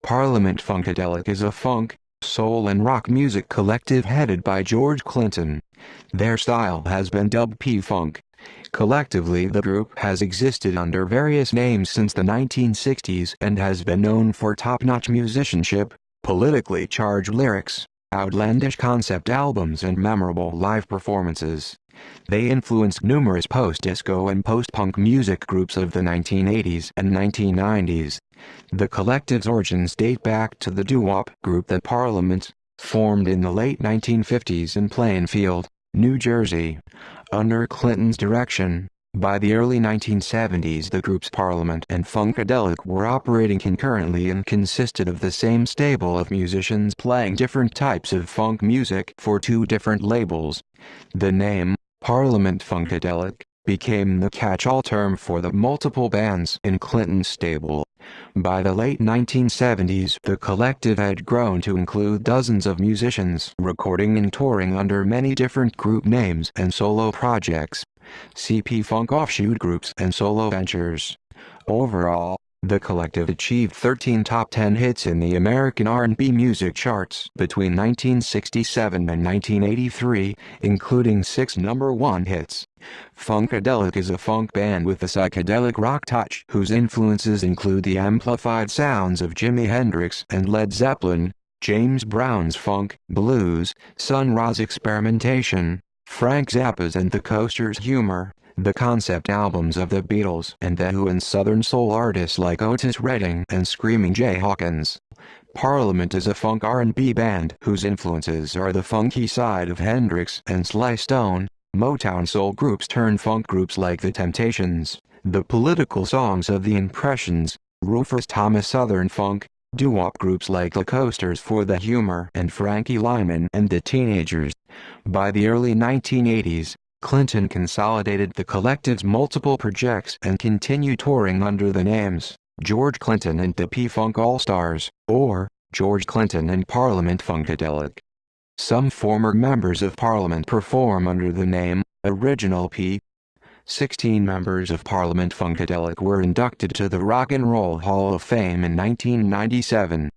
Parliament-Funkadelic is a funk, soul and rock music collective headed by George Clinton. Their style has been dubbed P-Funk. Collectively, the group has existed under various names since the 1960s and has been known for top-notch musicianship, politically charged lyrics, outlandish concept albums and memorable live performances. They influenced numerous post-disco and post-punk music groups of the 1980s and 1990s. The collective's origins date back to the doo-wop group The Parliament, formed in the late 1950s in Plainfield, New Jersey. Under Clinton's direction, by the early 1970s the groups Parliament and Funkadelic were operating concurrently and consisted of the same stable of musicians playing different types of funk music for two different labels. The name, Parliament-Funkadelic, became the catch-all term for the multiple bands in Clinton's stable. By the late 1970s, the collective had grown to include dozens of musicians recording and touring under many different group names and solo projects, CP Funk offshoot groups and solo ventures. Overall, the collective achieved 13 top 10 hits in the American R&B music charts between 1967 and 1983, including 6 #1 hits. Funkadelic is a funk band with a psychedelic rock touch whose influences include the amplified sounds of Jimi Hendrix and Led Zeppelin, James Brown's funk, blues, Sun Ra's experimentation, Frank Zappa's and the Coasters' humor, the concept albums of the Beatles and The Who, and Southern soul artists like Otis Redding and Screaming Jay Hawkins. Parliament is a funk R&B band whose influences are the funky side of Hendrix and Sly Stone, Motown soul groups turned funk groups like The Temptations, the political songs of The Impressions, Rufus Thomas Southern funk, doo-wop groups like the Coasters for the humor and Frankie Lyman and the Teenagers. By the early 1980s, Clinton consolidated the collective's multiple projects and continued touring under the names George Clinton and the P-Funk All-Stars, or George Clinton and Parliament-Funkadelic. Some former members of Parliament perform under the name Original P. 16 members of Parliament-Funkadelic were inducted to the Rock and Roll Hall of Fame in 1997.